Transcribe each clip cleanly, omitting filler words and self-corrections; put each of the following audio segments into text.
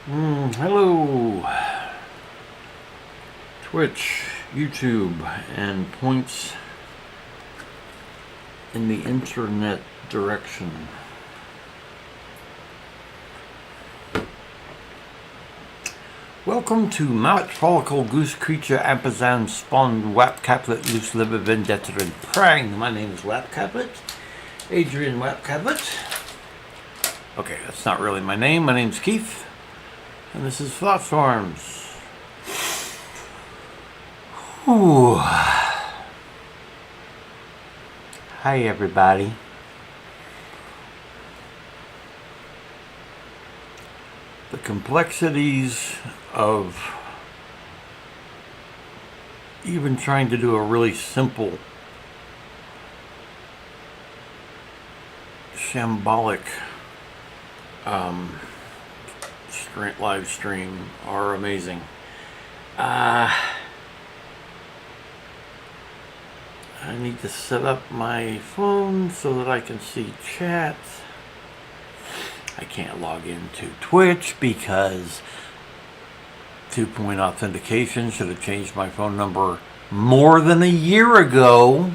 Hello, Twitch, YouTube, and points in the internet direction. Welcome to Mallet Follicle Goose Creature Ampersand Spawned Wap Caplet Loose Liver Vendetta and Prang. My name is Wap Caplet, Adrian Wap Caplet. Okay, that's not really my name. My name's Keith. And this is Thoughtstorms. Ooh. Hi, everybody. The complexities of even trying to do a really simple, shambolic live stream are amazing. I need to set up my phone so that I can see chat. I can't log into Twitch because 2-point authentication should have changed my phone number more than a year ago.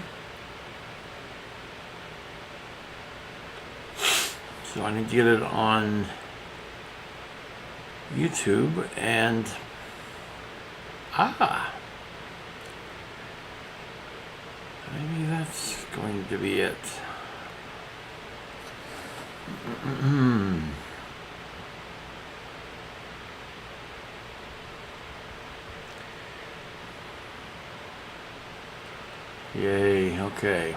So I need to get it on YouTube and maybe that's going to be it. Yay, okay.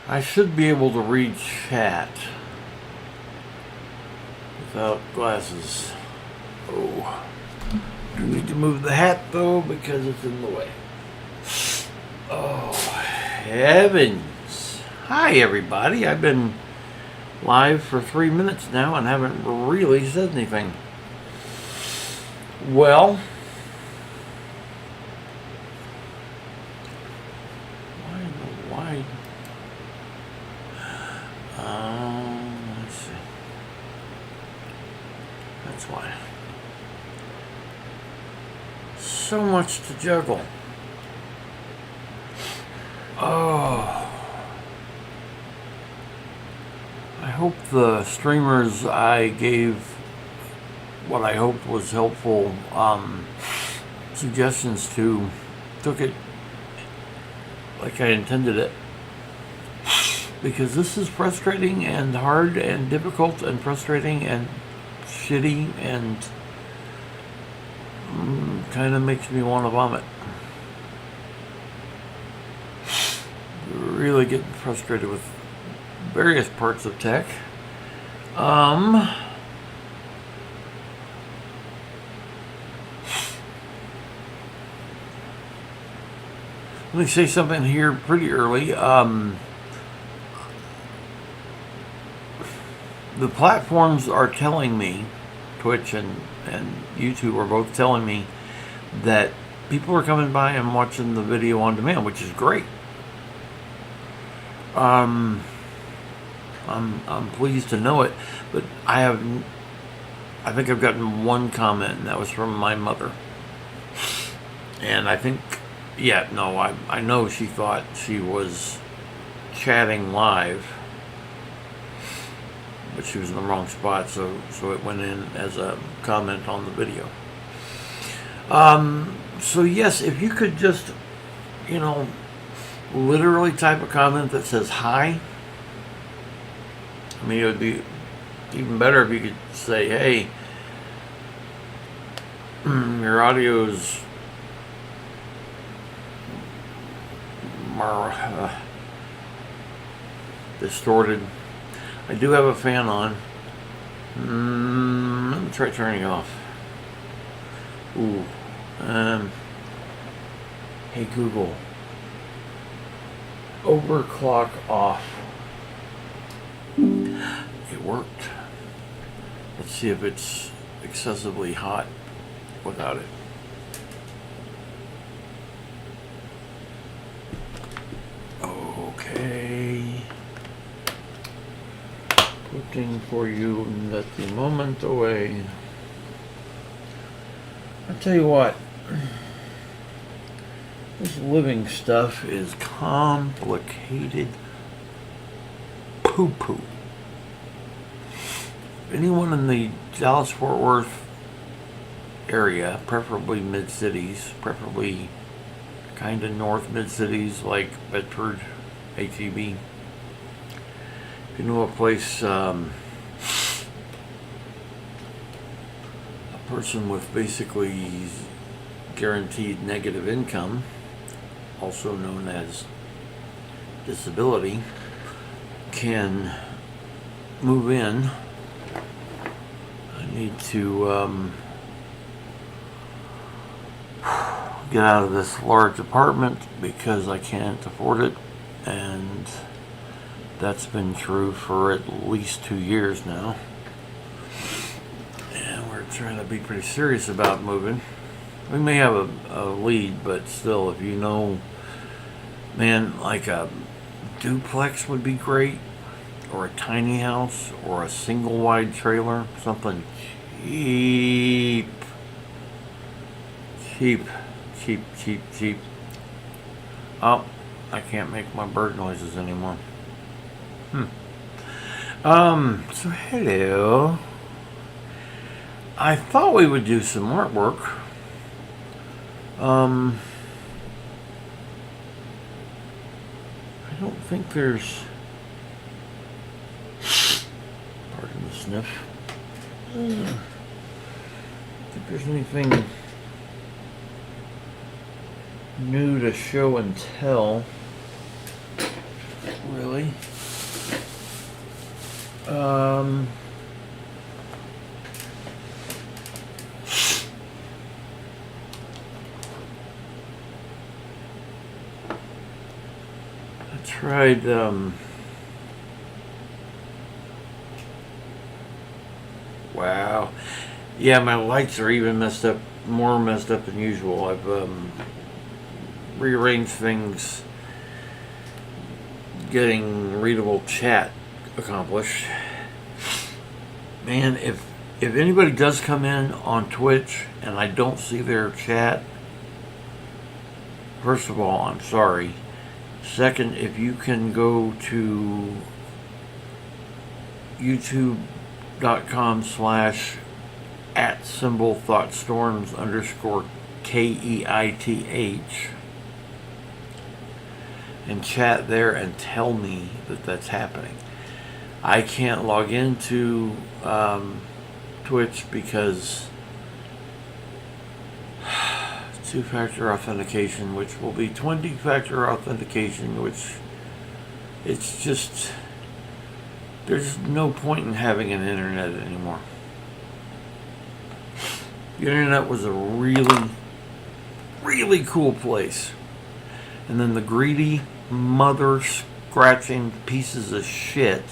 I should be able to read chat without glasses. Oh, I need to move the hat though because it's in the way. Oh, heavens. Hi, everybody. I've been live for 3 minutes now and haven't really said anything. Well, why? Let's see. That's why. So much to juggle. Oh, I hope the streamers I gave what I hoped was helpful suggestions to took it like I intended it, because this is frustrating and hard and difficult and frustrating and shitty and kind of makes me want to vomit. Really getting frustrated with various parts of tech. Let me say something here pretty early. The platforms are telling me, Twitch and YouTube are both telling me that people are coming by and watching the video on demand, which is great. I'm pleased to know it, but I think I've gotten one comment, and that was from my mother. And I think, I know she thought she was chatting live, but she was in the wrong spot, so it went in as a comment on the video. So yes, if you could just, literally type a comment that says hi. I mean, it would be even better if you could say, hey, your audio's distorted. I do have a fan on. Let me try turning it off. Ooh. Hey Google, overclock off. It worked. Let's see if it's excessively hot without it. Okay. Putting for you that the moment away. I'll tell you what. This living stuff is complicated poo-poo. Anyone in the Dallas-Fort Worth area, preferably mid-cities, preferably kind of north mid-cities like Bedford, HEB. If you know a place, a person with basically guaranteed negative income, also known as disability, can move in. I need to get out of this large apartment because I can't afford it, and that's been true for at least 2 years now. And we're trying to be pretty serious about moving. We may have a lead, but still, if you know, man, like a duplex would be great, or a tiny house, or a single wide trailer, something cheap. Oh, I can't make my bird noises anymore. So hello. I thought we would do some artwork. I don't think there's, pardon the sniff, I don't think there's anything new to show and tell, really. I tried, wow. Yeah, my lights are even messed up, more messed up than usual. I've, rearrange things, getting readable chat accomplished. Man, if anybody does come in on Twitch and I don't see their chat, first of all, I'm sorry. Second, if you can go to youtube.com/@thoughtstorms_KEITH and chat there and tell me that that's happening. I can't log into Twitch because two-factor authentication, which will be 20-factor authentication, which it's just, there's no point in having an internet anymore. The internet was a really, really cool place. And then the greedy, mother-scratching pieces of shit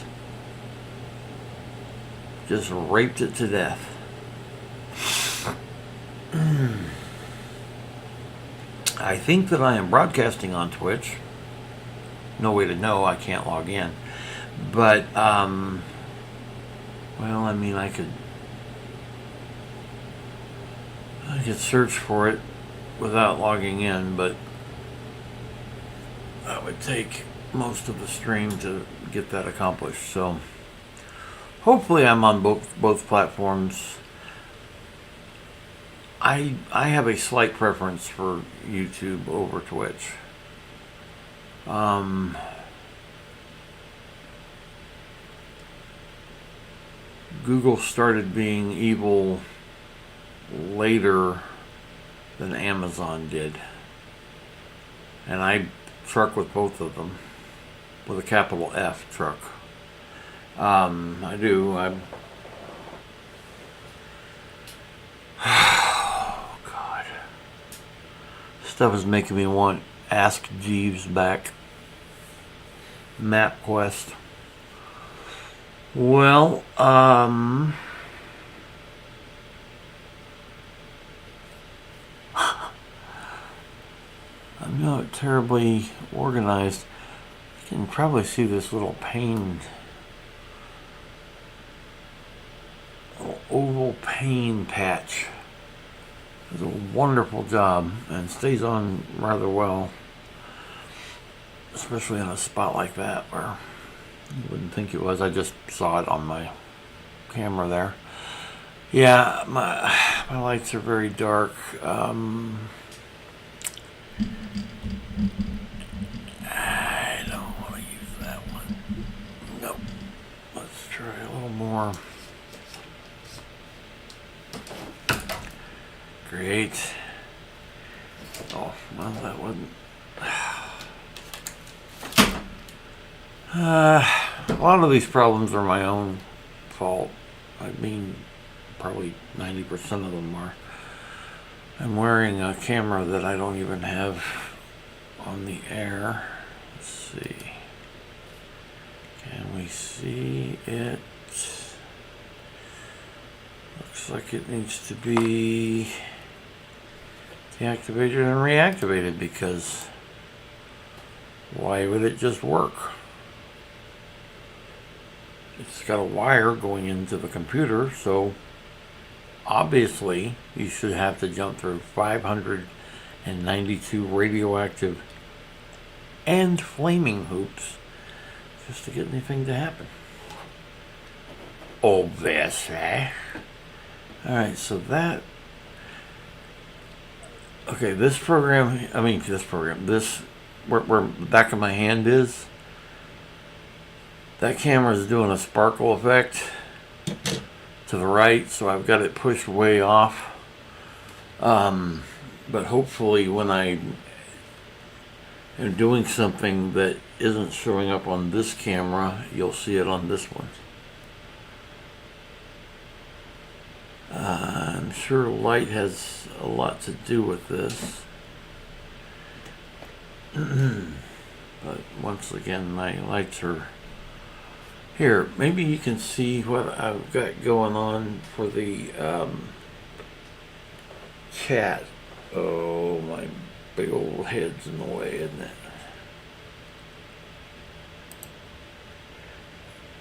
just raped it to death. I think that I am broadcasting on Twitch. No way to know, I can't log in. But, well, I mean, I could search for it without logging in, but that would take most of the stream to get that accomplished. So hopefully I'm on both platforms. I have a slight preference for YouTube over Twitch. Google started being evil later than Amazon did. And I truck with both of them. With a capital F, truck. I do. Oh, God. Stuff is making me want Ask Jeeves back. MapQuest. Well, I'm not terribly organized. You can probably see this little pane oval pain patch. Does a wonderful job and stays on rather well, especially in a spot like that where you wouldn't think it was. I just saw it on my camera there. Yeah, my lights are very dark. I don't want to use that one. Nope. Let's try a little more. Great. Oh, well, that wasn't. A lot of these problems are my own fault. I mean, probably 90% of them are. I'm wearing a camera that I don't even have on the air. Let's see. Can we see it? Looks like it needs to be deactivated and reactivated, because why would it just work? It's got a wire going into the computer, so obviously you should have to jump through 592 radioactive and flaming hoops just to get anything to happen. Obviously. Alright, so that... Okay, this program, where the back of my hand is, that camera is doing a sparkle effect to the right, so I've got it pushed way off. But hopefully when I am doing something that isn't showing up on this camera, you'll see it on this one. I'm sure light has a lot to do with this. But once again, my lights are here. Maybe you can see what I've got going on for the chat. Oh, my big old head's in the way, isn't it?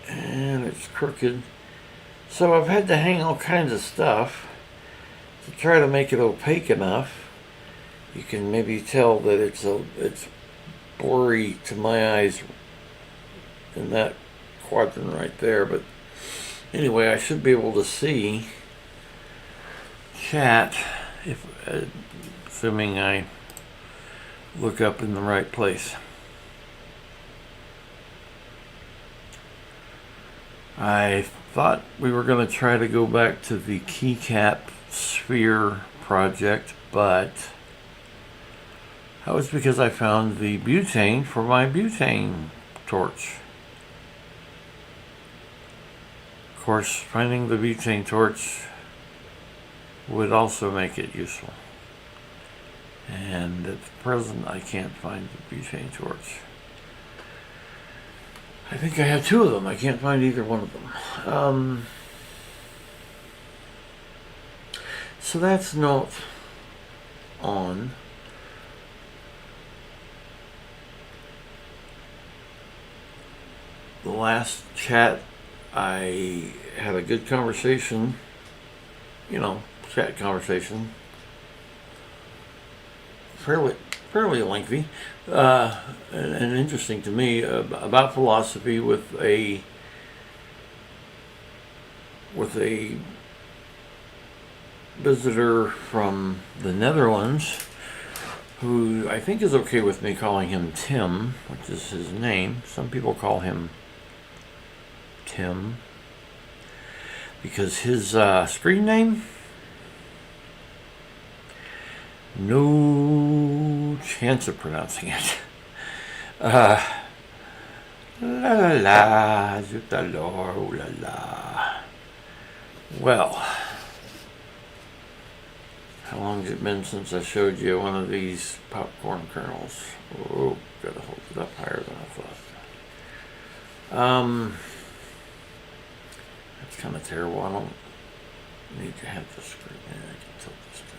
And it's crooked. So I've had to hang all kinds of stuff to try to make it opaque enough. You can maybe tell that it's blurry to my eyes in that quadrant right there, but anyway, I should be able to see chat if assuming I look up in the right place. I thought we were going to try to go back to the keycap sphere project, but that was because I found the butane for my butane torch. Of course, finding the butane torch would also make it useful. And at present, I can't find the butane torch. I think I have two of them. I can't find either one of them. So that's not on. The last chat, I had a good conversation, chat conversation, fairly lengthy, and interesting to me, about philosophy with a visitor from the Netherlands, who I think is okay with me calling him Tim, which is his name. Some people call him Tim because his screen name, no chance of pronouncing it. La la la, zut alors, ooh la la. Well, how long has it been since I showed you one of these popcorn kernels? Oh, gotta hold it up higher than I thought. That's kind of terrible. I don't need to have this screen. I can tilt this down.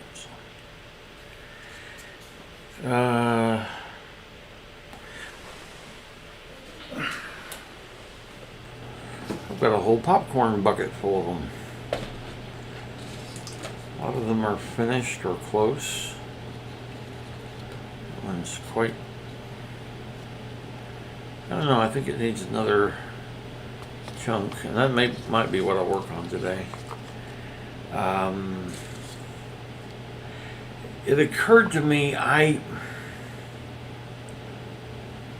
I've got a whole popcorn bucket full of them. A lot of them are finished or close. That one's quite, I don't know, I think it needs another chunk, and that might be what I'll work on today. It occurred to me,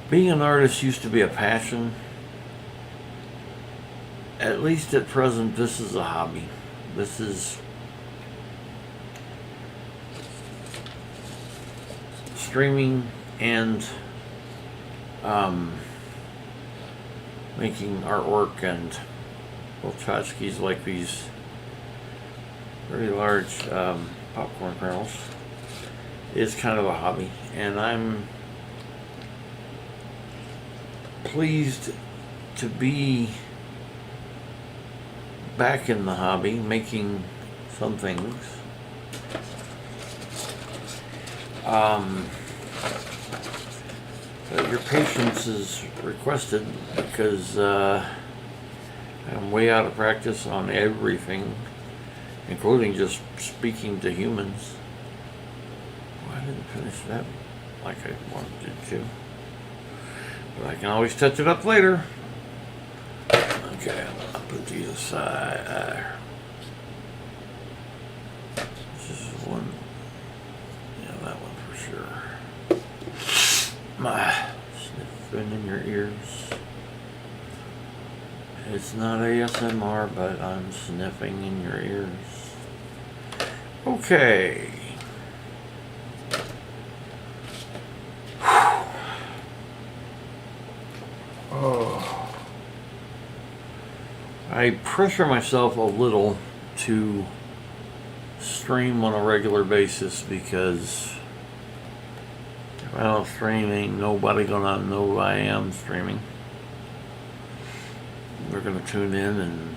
being an artist used to be a passion. At least at present, this is a hobby. This is streaming and making artwork and little tchotchkes like these very large popcorn kernels is kind of a hobby, and I'm pleased to be back in the hobby, making some things. Your patience is requested because I'm way out of practice on everything, including just speaking to humans. Well, I didn't finish that like I wanted to, but I can always touch it up later. Okay, I'll put these aside. This is one. Yeah, that one for sure. Sniffing in your ears. It's not ASMR, but I'm sniffing in your ears. Okay. Oh. I pressure myself a little to stream on a regular basis because if I don't stream, ain't nobody gonna know I am streaming. They're gonna tune in and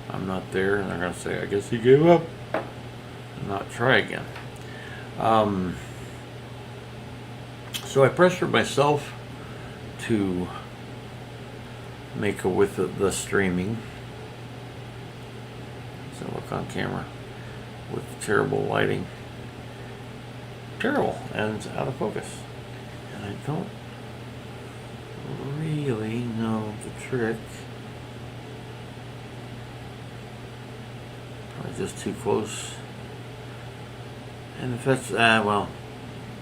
I'm not there, and they're gonna say, I guess he gave up, and not try again. So I pressured myself to make a with the streaming. So look on camera with terrible lighting. Terrible and out of focus. And I don't really know the trick. Probably just too close. And if that's, well,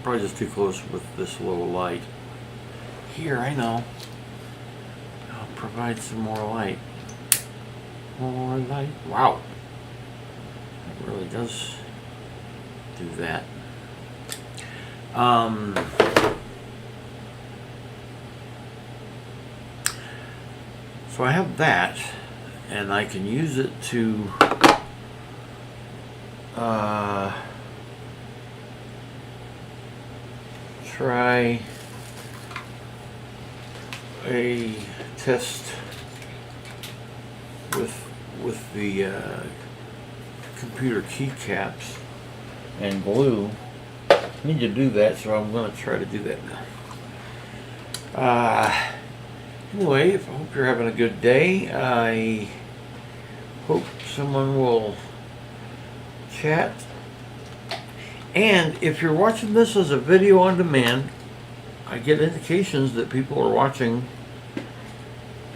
probably just too close with this little light. Here, I know. I'll provide some more light. More light. Wow. It really does do that. So I have that, and I can use it to try a test with the computer keycaps and glue. I need to do that, so I'm going to try to do that now. Anyway, I hope you're having a good day. I hope someone will chat. And if you're watching this as a video on demand, I get indications that people are watching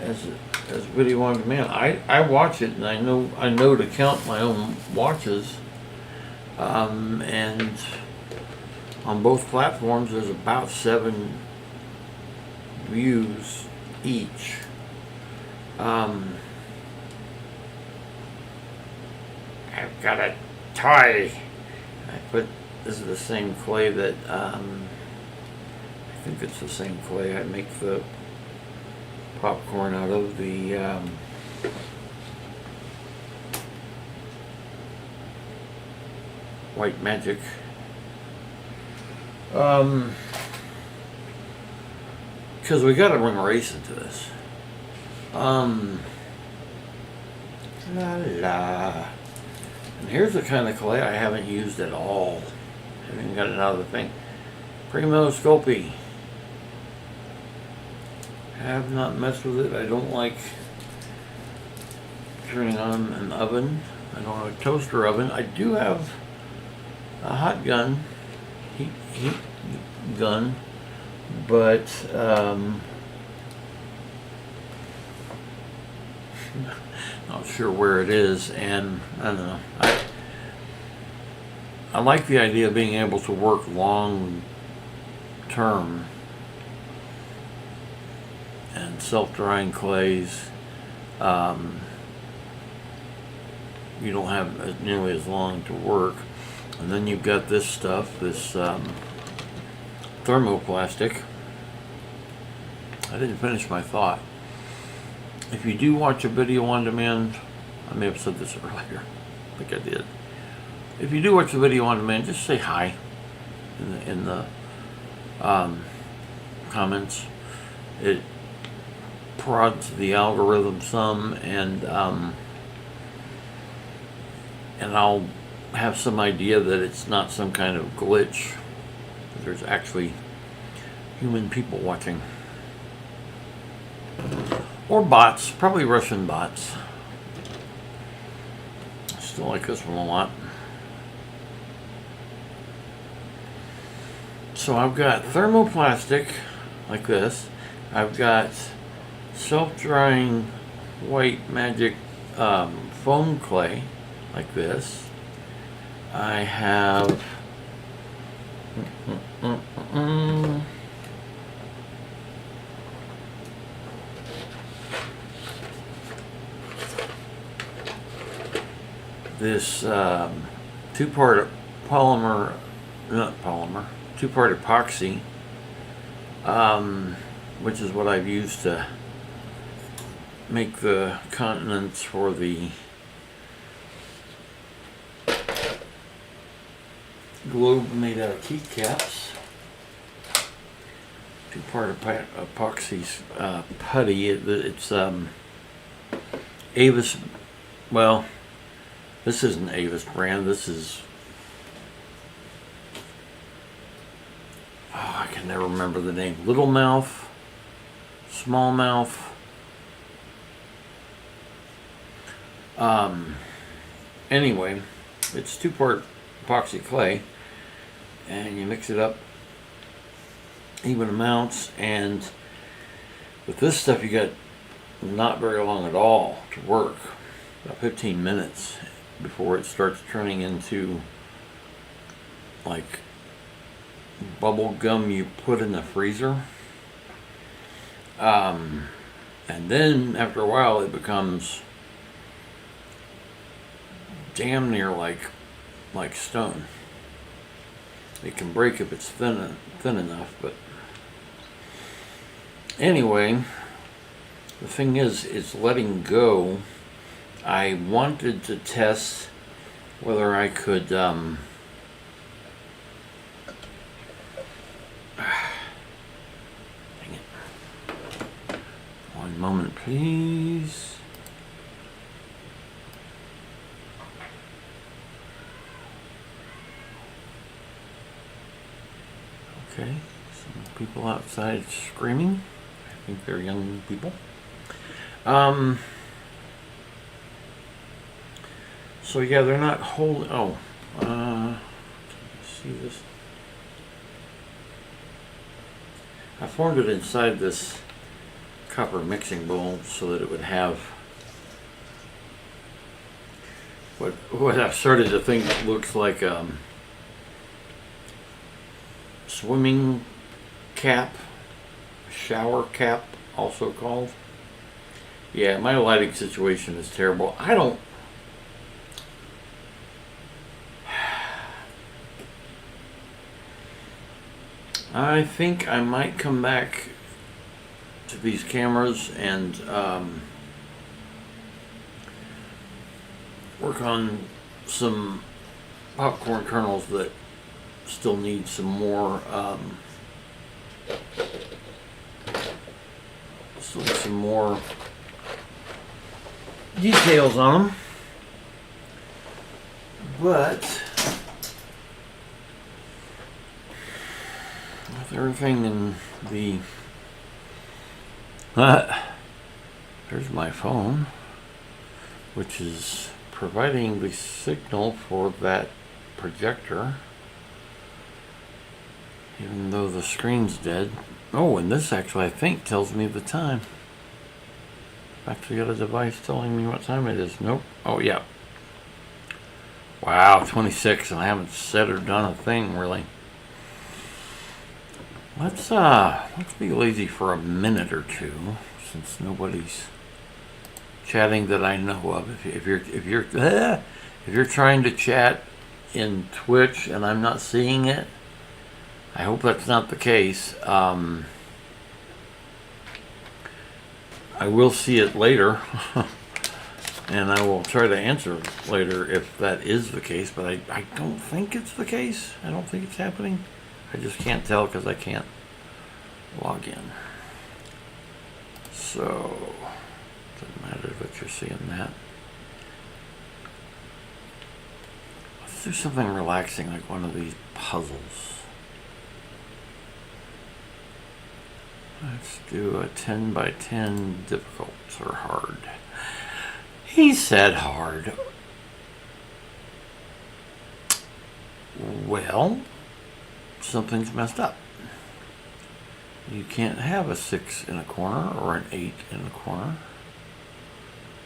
as video on demand. I watch it, and I know to count my own watches. And on both platforms, there's about 7 views each. I've got a toy. This is the same clay that I think it's the same clay I make the popcorn out of. The White Magic. Because we got to bring race into this. La la. And here's the kind of clay I haven't used at all. I haven't even got it out of the thing. Primo Sculpey. Have not messed with it. I don't like turning on an oven. I don't have a toaster oven. I do have a hot gun, heat gun, but not sure where it is, and I don't know. I like the idea of being able to work long term, and self-drying clays. You don't have nearly as long to work. And then you've got this stuff, this thermoplastic. I didn't finish my thought. If you do watch a video on demand, I may have said this earlier, I think I did. If you do watch a video on demand, just say hi in the comments. It prods the algorithm some, and I'll have some idea that it's not some kind of glitch. There's actually human people watching. Or bots, probably Russian bots. I still like this one a lot. So I've got thermoplastic, like this. I've got self-drying white magic foam clay, like this. I have this two-part two-part epoxy, which is what I've used to make the continents for the globe made out of keycaps. Two-part epoxy putty. It's Avis. Well, this isn't Avis brand. This is, I can never remember the name. Little Mouth, Small Mouth. Anyway, it's two-part epoxy clay, and you mix it up even amounts, and with this stuff you got not very long at all to work, about 15 minutes before it starts turning into like bubble gum you put in the freezer, and then after a while it becomes damn near like stone. It can break if it's thin enough, but anyway, the thing is, it's letting go. I wanted to test whether I could dang it. One moment, please. Okay, some people outside screaming. I think they're young people. So yeah, they're not holding. Oh, can you see this? I formed it inside this copper mixing bowl so that it would have what I've started to think looks like swimming cap, shower cap, also called. Yeah, my lighting situation is terrible. I think I might come back to these cameras and work on some popcorn kernels that still need some more details on them, but with everything in the there's my phone, which is providing the signal for that projector. Even though the screen's dead. Oh, and this actually, I think, tells me the time. I've actually got a device telling me what time it is. Nope. Oh, yeah. Wow, 26, and I haven't said or done a thing, really. Let's be lazy for a minute or two, since nobody's chatting that I know of. If you're trying to chat in Twitch and I'm not seeing it, I hope that's not the case. I will see it later, and I will try to answer later if that is the case, but I don't think it's the case. I don't think it's happening. I just can't tell because I can't log in. So, doesn't matter that you're seeing that. Let's do something relaxing like one of these puzzles. Let's do a 10 by 10 difficult or hard. He said hard. Well, something's messed up. You can't have a 6 in a corner or an 8 in a corner.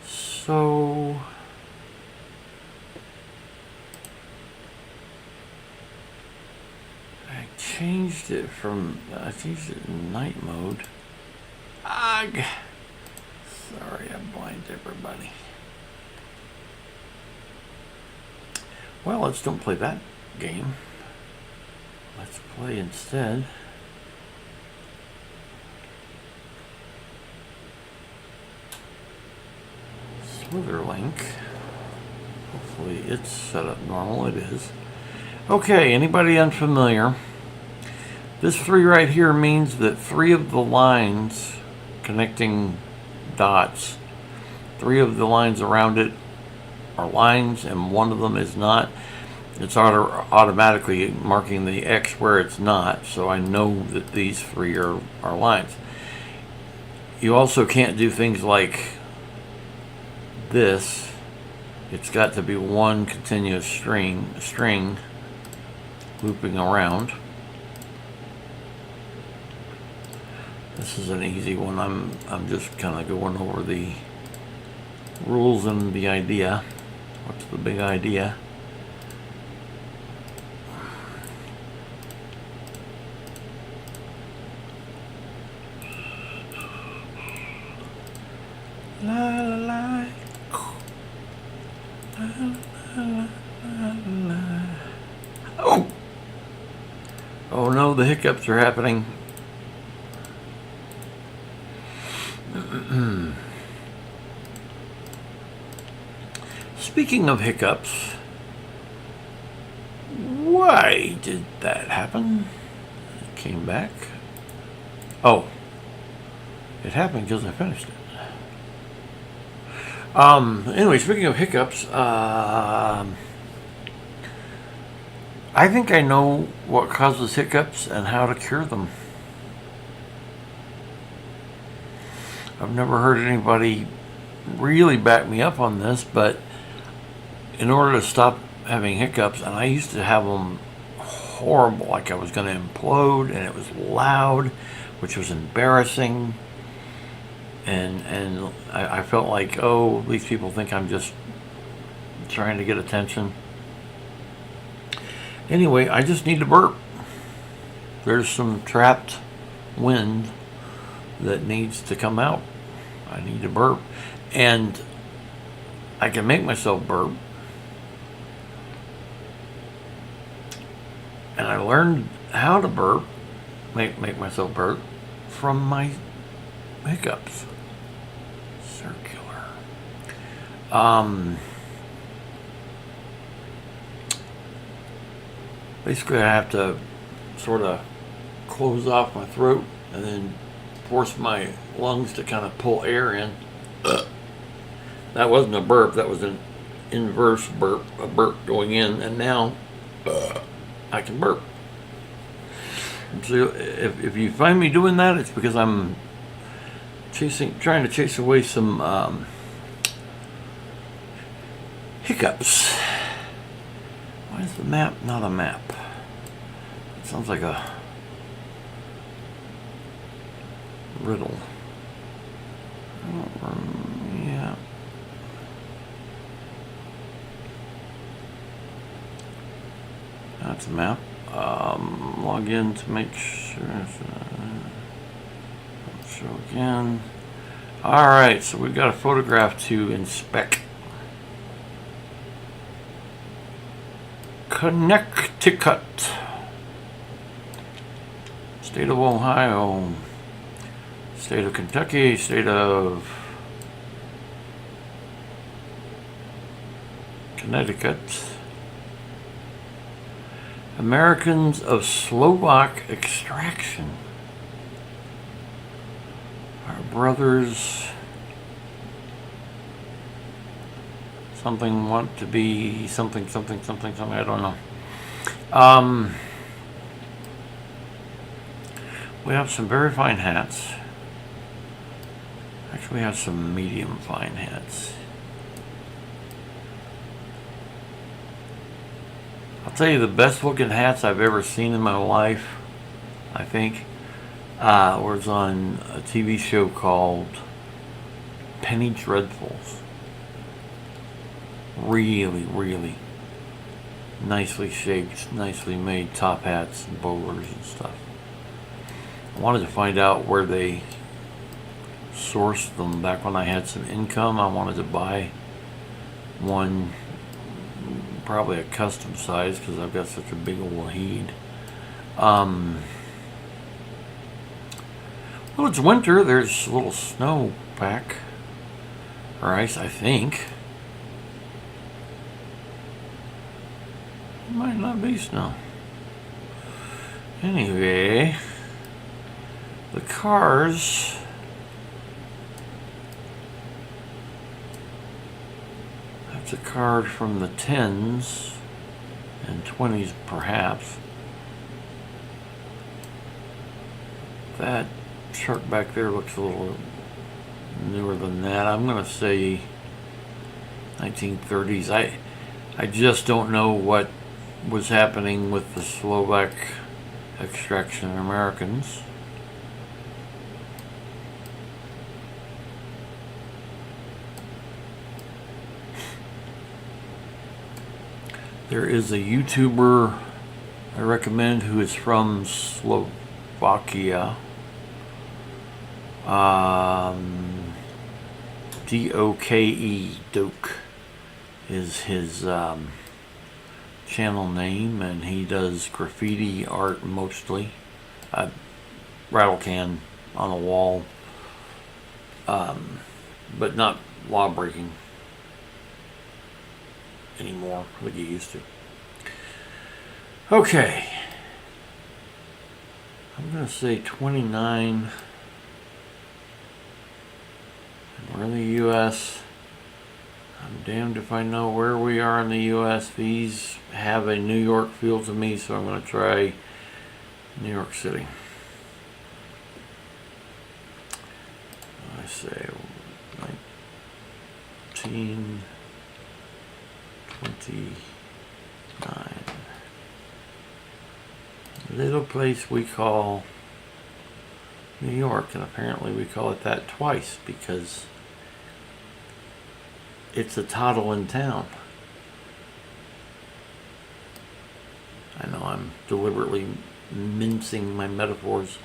So I changed it in night mode. Ugh. Sorry, I blinded everybody. Well, let's don't play that game. Let's play instead. Slitherlink. Hopefully it's set up normal. It is. Okay, anybody unfamiliar? This 3 right here means that 3 of the lines connecting dots, 3 of the lines around it are lines and 1 of them is not. It's automatically marking the X where it's not, so I know that these 3 are lines. You also can't do things like this. It's got to be one continuous string looping around. This is an easy one. I'm just kind of going over the rules and the idea. What's the big idea? La la la. La la la la. Oh! Oh no, the hiccups are happening. Speaking of hiccups, why did that happen? It came back. Oh, it happened because I finished it. Anyway, speaking of hiccups, I think I know what causes hiccups and how to cure them. I've never heard anybody really back me up on this, but in order to stop having hiccups, and I used to have them horrible, like I was going to implode, and it was loud, which was embarrassing, and I felt like, oh, these people think I'm just trying to get attention. Anyway, I just need to burp. There's some trapped wind that needs to come out. I need to burp, and I can make myself burp. And I learned how to burp, make myself burp, from my hiccups. Circular. Basically, I have to sort of close off my throat and then force my lungs to kind of pull air in. That wasn't a burp, that was an inverse burp, a burp going in, and now I can burp. So if you find me doing that, it's because I'm trying to chase away some hiccups. Why is the map not a map? It sounds like a riddle. Yeah. That's a map. Log in to make sure. Show again. Alright, so we've got a photograph to inspect. Connecticut. State of Ohio. State of Kentucky. State of Connecticut. Americans of Slovak extraction. Our brothers. Something want to be something, I don't know. We have some very fine hats. Actually, we have some medium fine hats. I'll tell you the best looking hats I've ever seen in my life, I think, was on a TV show called Penny Dreadfuls. Really, really nicely shaped, nicely made top hats and bowlers and stuff. I wanted to find out where they sourced them. Back when I had some income, I wanted to buy one, probably a custom size, because I've got such a big old head. Well, it's winter. There's a little snow pack, or ice, I think. It might not be snow. Anyway, the cars. That's a card from the 10s and 20s, perhaps. That truck back there looks a little newer than that. I'm going to say 1930s. I just don't know what was happening with the Slovak extraction Americans. There is a YouTuber I recommend who is from Slovakia. D-O-K-E, Doke is his channel name, and he does graffiti art mostly. Rattle can on a wall, but not law breaking anymore like he used to. Okay, I'm gonna say 29. We're in the U.S. I'm damned if I know where we are in the U.S. These have a New York feel to me, so I'm going to try New York City. I say 1929. Little place we call New York, and apparently we call it that twice because it's a toddling town. I know I'm deliberately mincing my metaphors.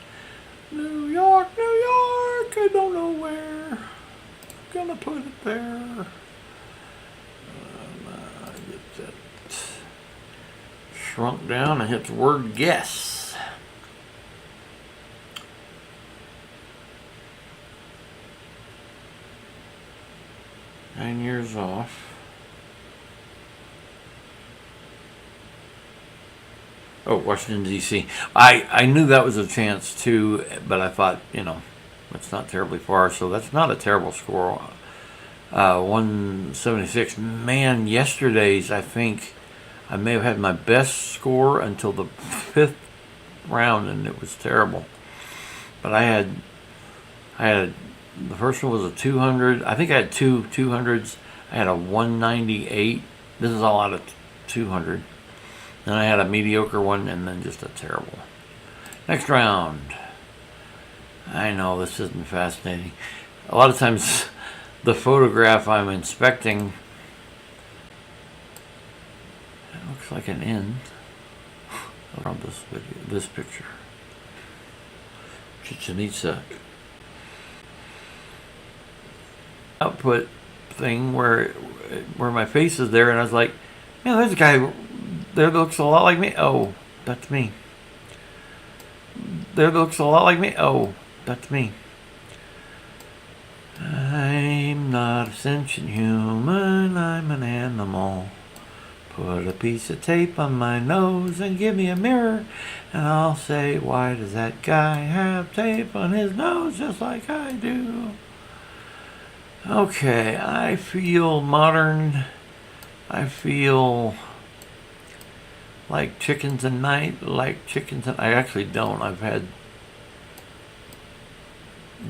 New York, I don't know where. I'm gonna put it there. Get that shrunk down and hit the word guess. Nine years off. Oh, Washington, D.C. I knew that was a chance too, but I thought, it's not terribly far, so that's not a terrible score. 176. Man, yesterday's, I think I may have had my best score until the 5th round, and it was terrible. But I had the first one was a 200. I think I had two 200s. I had a 198. This is all out of 200. Then I had a mediocre one, and then just a terrible. Next round. I know this isn't fascinating. A lot of times the photograph I'm inspecting, it looks like an inn around this video, this picture. Chichen Itza output thing where my face is there, and I was like, man, there's a guy there that looks a lot like me. Oh, that's me. There that looks a lot like me. Oh, that's me. I'm not a sentient human, I'm an animal. Put a piece of tape on my nose and give me a mirror, and I'll say, why does that guy have tape on his nose just like I do? Okay, I feel modern. I feel like chickens at night, I actually don't. I've had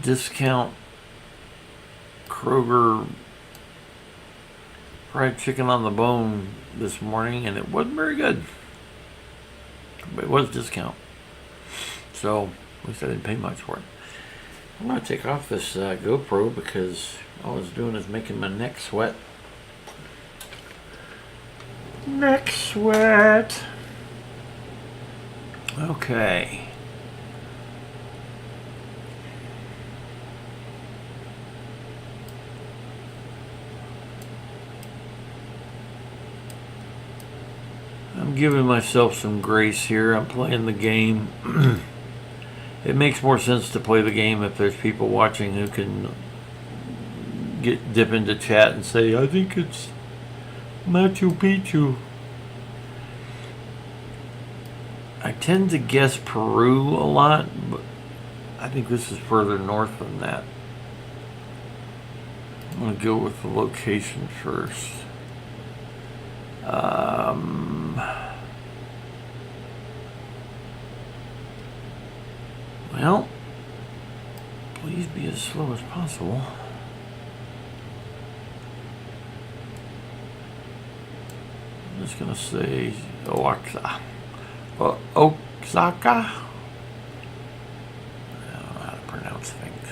discount Kroger fried chicken on the bone this morning, and it wasn't very good. But it was discount. So, at least I didn't pay much for it. I'm going to take off this GoPro because all it's doing is making my neck sweat. Neck sweat. Okay. I'm giving myself some grace here. I'm playing the game. It makes more sense to play the game if there's people watching who can dip into chat and say, I think it's Machu Picchu. I tend to guess Peru a lot, but I think this is further north than that. I'm going to go with the location first. Well, please be as slow as possible. I'm just going to say Oaxaca. Oaxaca? I don't know how to pronounce things.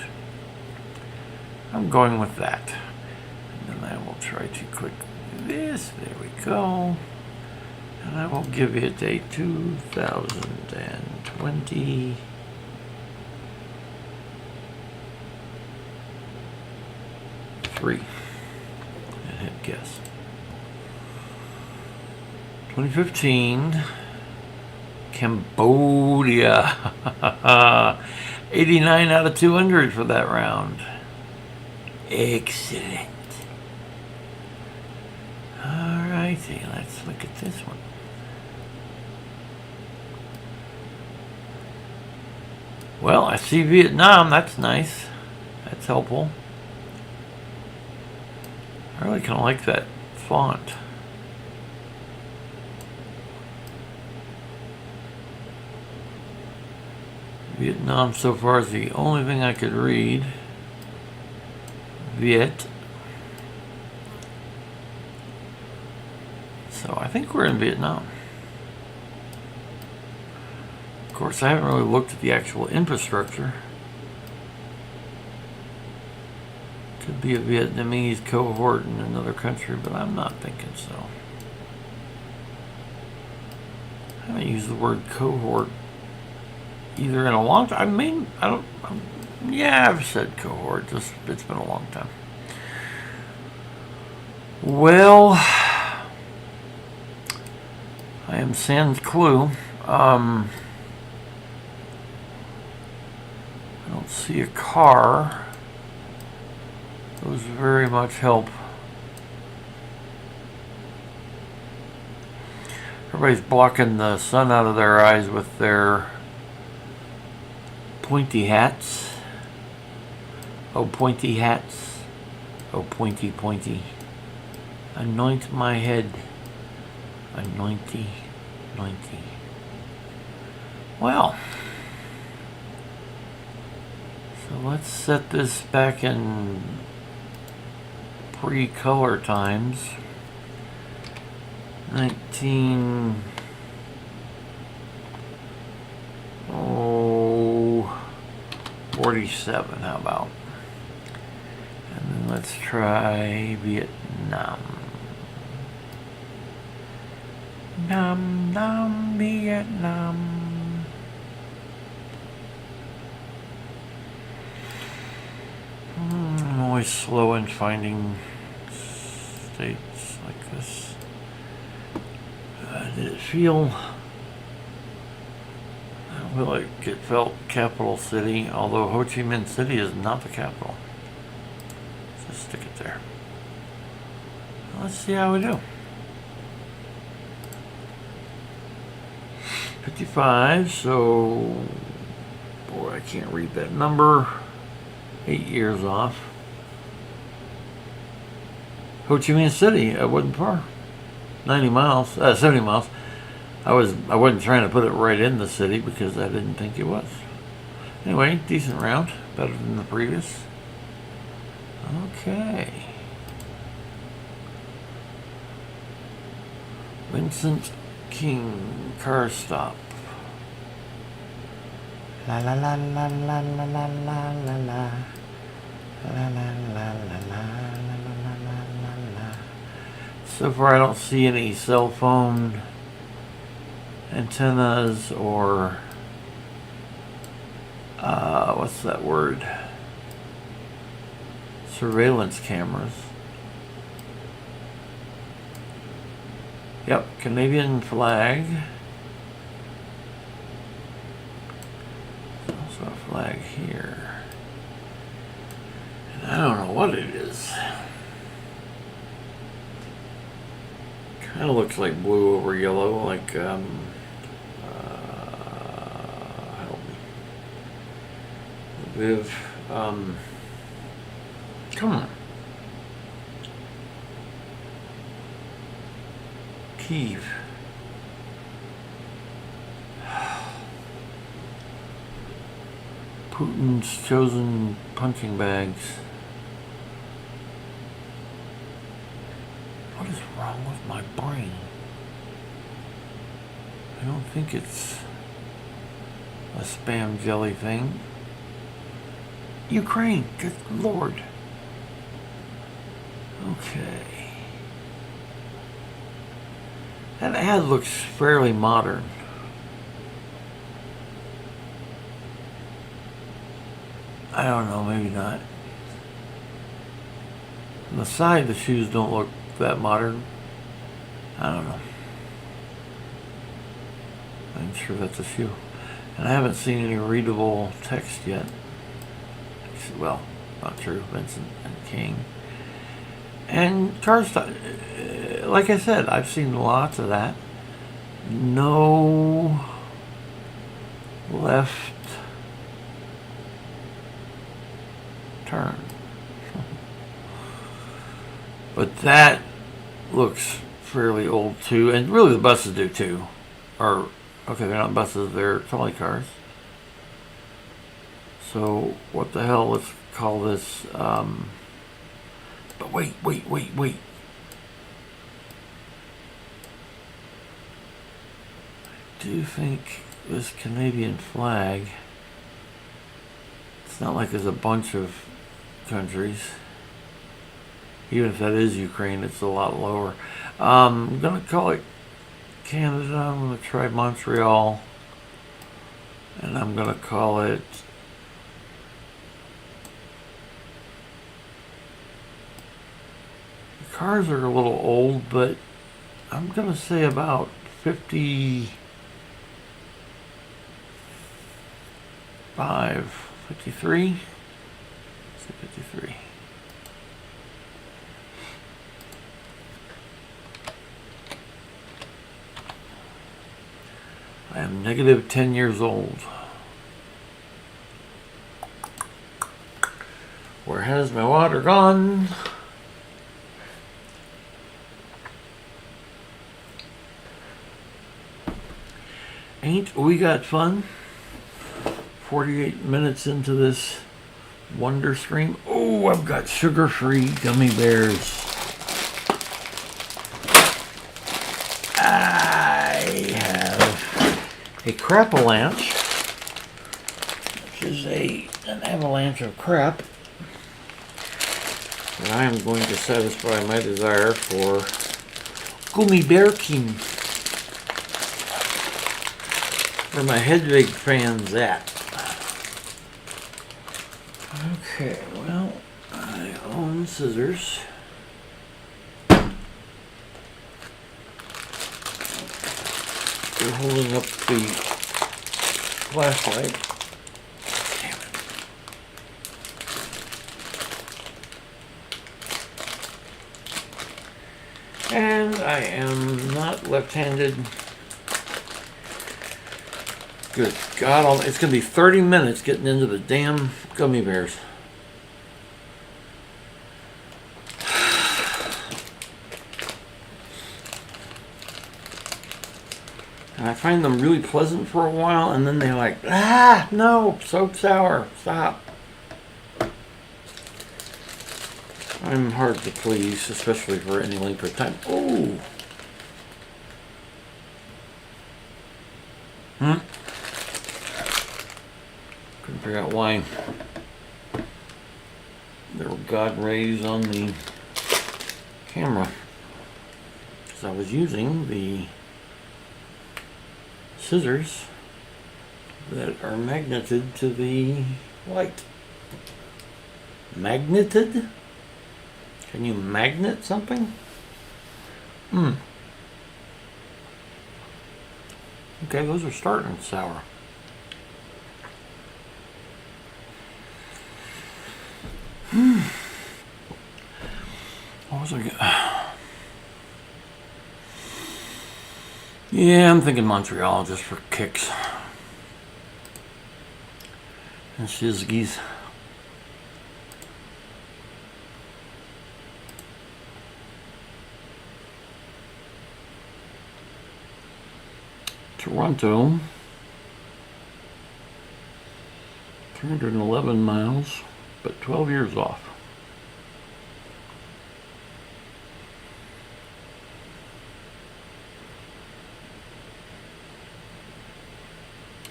I'm going with that. And then I will try to click this. There we go. And I will give it a 2020. And hit guess. 2015, Cambodia. 89 out of 200 for that round. Excellent. Alrighty, let's look at this one. Well, I see Vietnam. That's nice. That's helpful. I really kind of like that font. Vietnam so far is the only thing I could read. Viet. So I think we're in Vietnam. Of course, I haven't really looked at the actual infrastructure. Could be a Vietnamese cohort in another country, but I'm not thinking so. I haven't used the word cohort either in a long time. I mean, yeah, I've said cohort, just it's been a long time. Well, I am sans clue. I don't see a car. Those very much help. Everybody's blocking the sun out of their eyes with their pointy hats. Oh, pointy hats. Oh, pointy, pointy. Anoint my head. Anointy, anointy. Well, so let's set this back in pre-color times. 1949. 47. How about? And then let's try Vietnam. Nam Nam Vietnam. I'm always slow in finding states like this. Did it feel? I feel like it felt capital city, although Ho Chi Minh City is not the capital. Just stick it there. Let's see how we do. 55, so boy, I can't read that number. 8 years off. Ho Chi Minh City, I wasn't far. 90 miles, 70 miles. I wasn't trying to put it right in the city because I didn't think it was. Anyway, decent round, better than the previous. Okay. Vincent King car stop. La la la la la la la la la la. La la la la la la la la. So far I don't see any cell phone antennas or what's that word? Surveillance cameras. Yep, Canadian flag. There's also a flag here. And I don't know what it is. Kind of looks like blue over yellow, like help me. Viv, come on. Kiev. Putin's chosen punching bags. What is wrong with my brain? I don't think it's a spam jelly thing. Ukraine, good lord. Okay. That ad looks fairly modern. I don't know, maybe not. On the side, the shoes don't look that modern. I don't know. I'm sure that's a shoe. And I haven't seen any readable text yet. Well, not true. Vincent and King. And car stop. Like I said, I've seen lots of that. No left turn. But that looks fairly old too, and really the buses do too. Or, okay, they're not buses, they're trolley cars. So, what the hell, let's call this, but wait. I do think this Canadian flag, it's not like there's a bunch of countries. Even if that is Ukraine, it's a lot lower. I'm going to call it Canada. I'm going to try Montreal. And I'm going to call it the cars are a little old, but I'm going to say about 55, 53. Let's say 53. I am negative 10 years old. Where has my water gone? Ain't we got fun? 48 minutes into this wonder stream. Oh, I've got sugar-free gummy bears. I have a Crap-A-Lanch. See is an avalanche of crap. And I am going to satisfy my desire for gummy bear king. Where my Hedwig fans at? Okay, well, I own scissors. They're holding up the flashlight. Damn it. And I am not left-handed. Good God, it's going to be 30 minutes getting into the damn gummy bears. And I find them really pleasant for a while, and then they're like, no, so sour, stop. I'm hard to please, especially for any length of time. Oh. Couldn't figure out why there were God rays on the camera. Because I was using the scissors that are magneted to the light. Magneted? Can you magnet something? Okay, those are starting sour. What was I? Yeah, I'm thinking Montreal just for kicks and shizgies. Toronto, 311 miles, but 12 years off.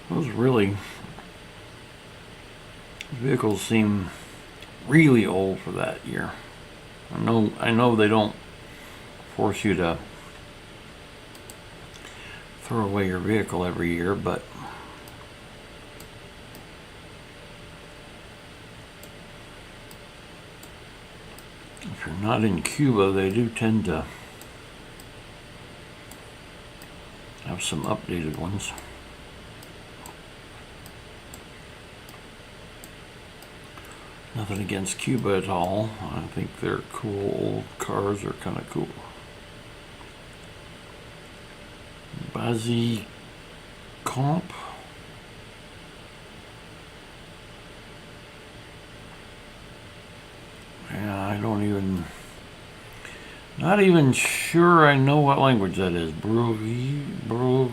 Those vehicles seem really old for that year. I know they don't force you to throw away your vehicle every year, but if you're not in Cuba, they do tend to have some updated ones. Nothing against Cuba at all. I think their cool old cars are kind of cool. Bazi Comp. Yeah, I don't even, not even sure I know what language that is. Bruguera?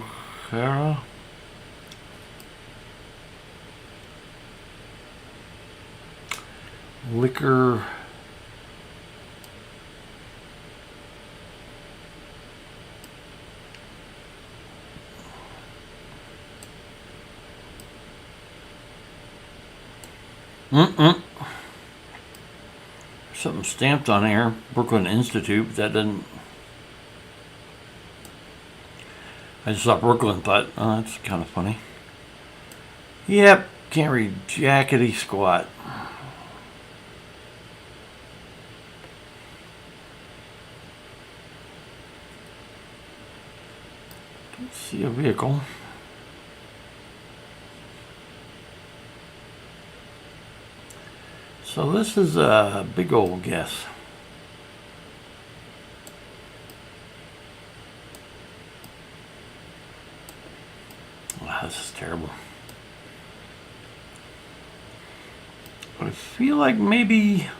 Liquor. Something stamped on here, Brooklyn Institute. That didn't. I just saw Brooklyn, thought, oh, that's kind of funny. Yep, can't read jackety squat. Don't see a vehicle. So this is a big old guess. Wow, this is terrible. But I feel like maybe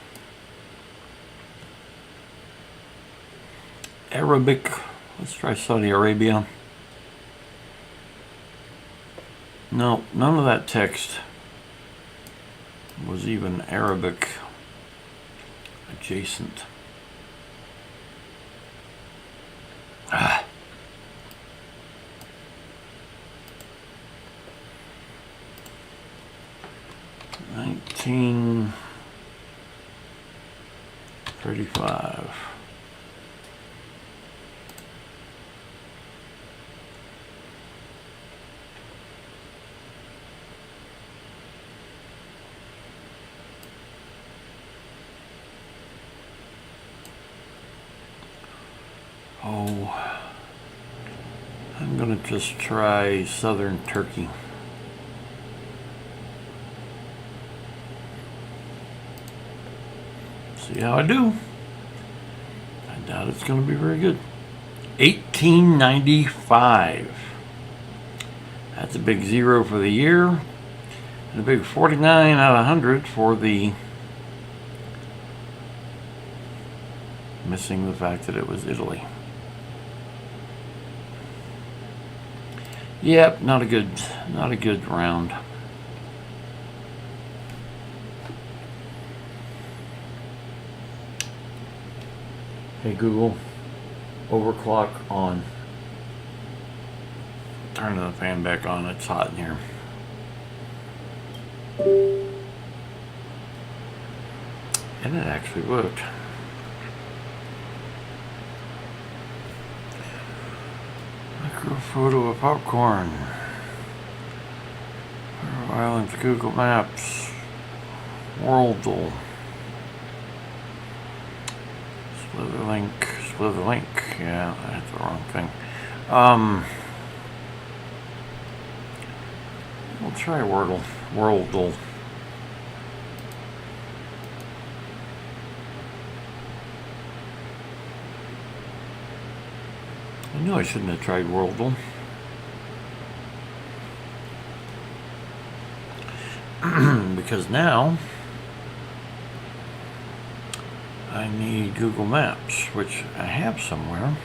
Arabic. Let's try Saudi Arabia. No, none of that text was even Arabic adjacent. 1935. Oh, I'm gonna just try southern Turkey. See how I do. I doubt it's gonna be very good. 1895. That's a big 0 for the year, and a big 49 out of 100 for the missing the fact that it was Italy. Yep, not a good round. Hey Google, overclock on. Turning the fan back on, it's hot in here. And it actually worked. Micro photo of popcorn. Islands, Google Maps. Worldle. Split the link. Yeah, that's the wrong thing. We'll try Worldle. I knew I shouldn't have tried Worldle. Because now I need Google Maps, which I have somewhere.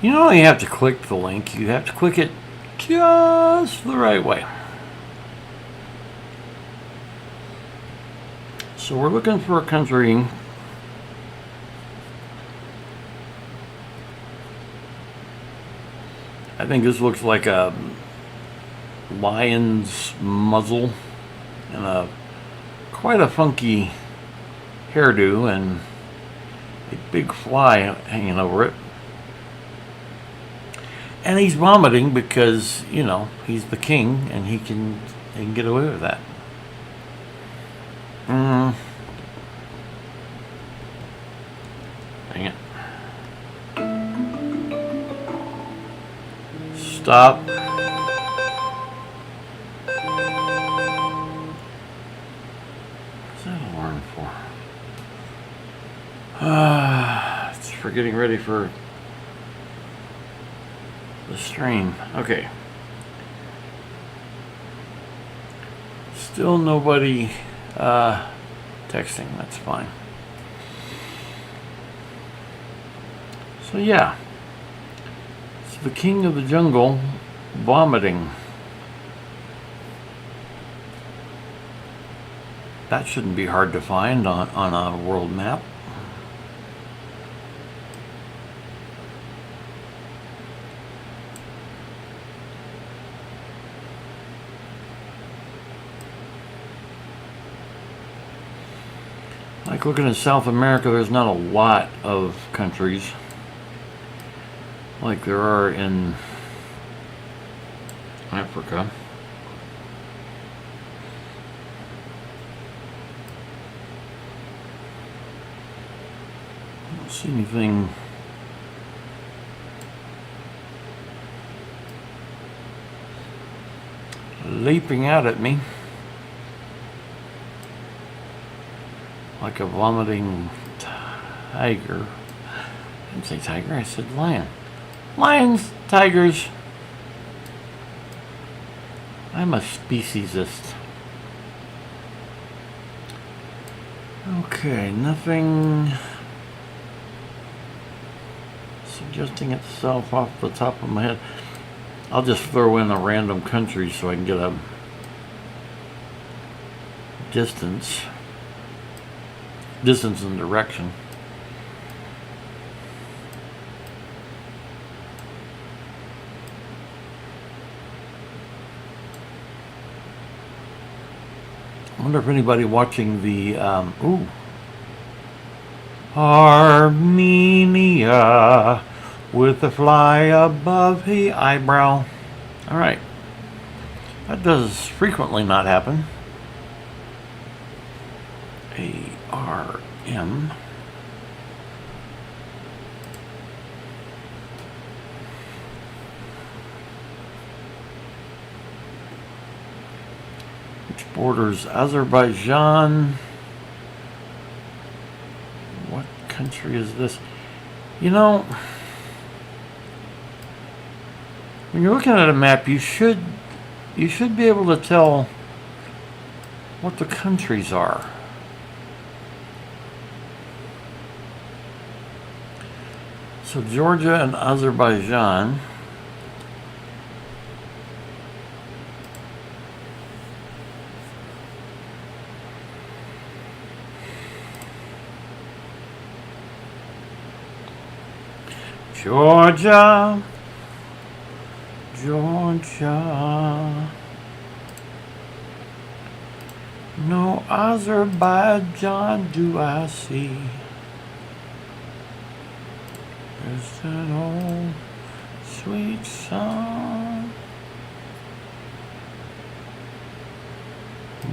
You don't only have to click the link, you have to click it just the right way. So we're looking for a country I think this looks like a lion's muzzle and quite a funky hairdo and a big fly hanging over it. And he's vomiting because, you know, he's the king and he can get away with that. Dang it. Stop. What's that alarm for? It's for getting ready for the stream. Okay. Still nobody texting. That's fine. So yeah. It's the king of the jungle vomiting. That shouldn't be hard to find on a world map. Like looking at South America, there's not a lot of countries like there are in Africa. I don't see anything leaping out at me. like a vomiting tiger. I didn't say tiger, I said lion. Lions, tigers. I'm a speciesist. Okay, nothing suggesting itself off the top of my head. I'll just throw in a random country so I can get a distance and direction. I wonder if anybody watching the Armenia with a fly above the eyebrow. All right, that does frequently not happen. ARM. Which borders Azerbaijan. What country is this? You know, when you're looking at a map, you should be able to tell what the countries are. So Georgia and Azerbaijan. Georgia. No Azerbaijan do I see. There's an old sweet song.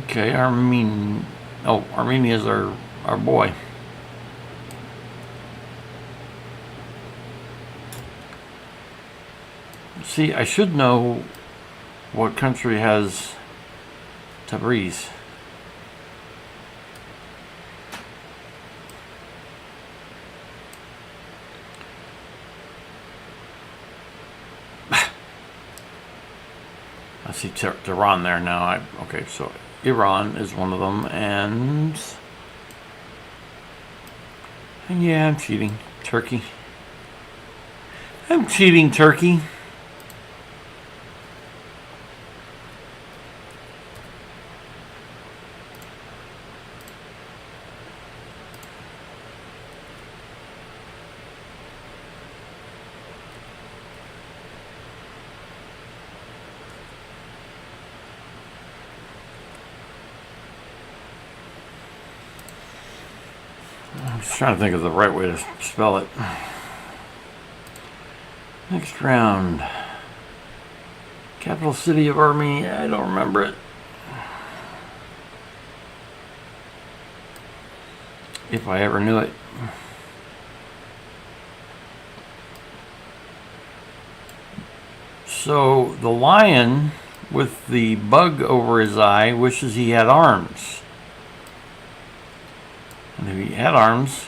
Okay, Armenia's our boy. See, I should know what country has Tabriz. I see Tehran there now. Okay, so Iran is one of them, and yeah, I'm cheating. Turkey. I'm cheating, Turkey. I'm just trying to think of the right way to spell it. Next round. Capital city of Armenia. I don't remember it. If I ever knew it. So the lion with the bug over his eye wishes he had arms. And if he had arms,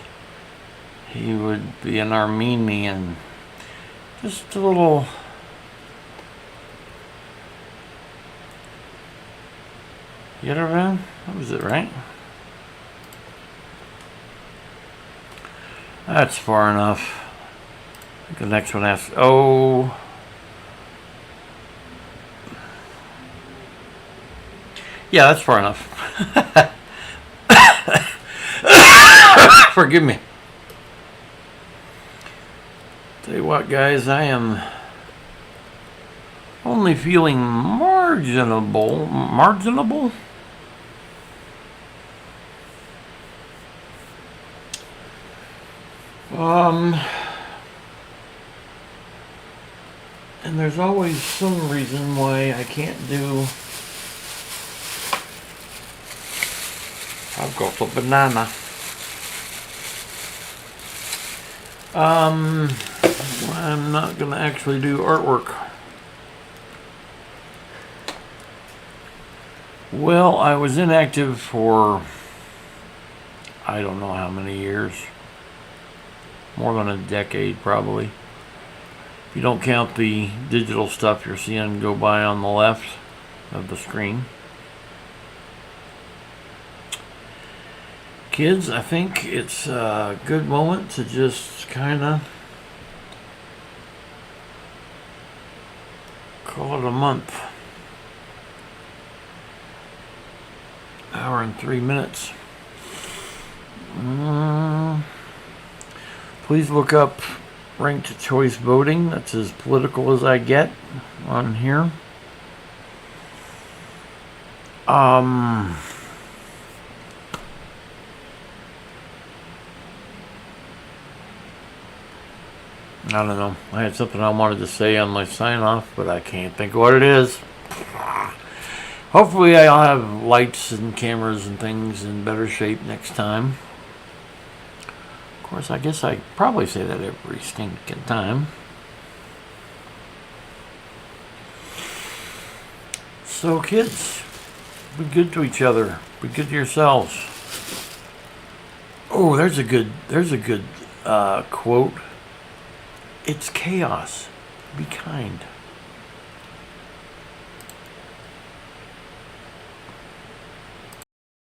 he would be an Armenian. Just a little... Yerevan? That was it, right? That's far enough. I think the next one asks... Oh... Yeah, that's far enough. Forgive me. Tell you what, guys, I am only feeling marginable. And there's always some reason why I can't do. I've got a banana. I'm not gonna actually do artwork. Well, I was inactive for I don't know how many years. More than a decade, probably. If you don't count the digital stuff you're seeing go by on the left of the screen. Kids, I think it's a good moment to just kind of call it a month. Hour and 3 minutes. Please look up ranked choice voting. That's as political as I get on here. I don't know. I had something I wanted to say on my sign off, but I can't think of what it is. Hopefully I'll have lights and cameras and things in better shape next time. Of course, I guess I probably say that every stinking time. So kids, be good to each other. Be good to yourselves. Oh, there's a good quote. It's chaos. Be kind.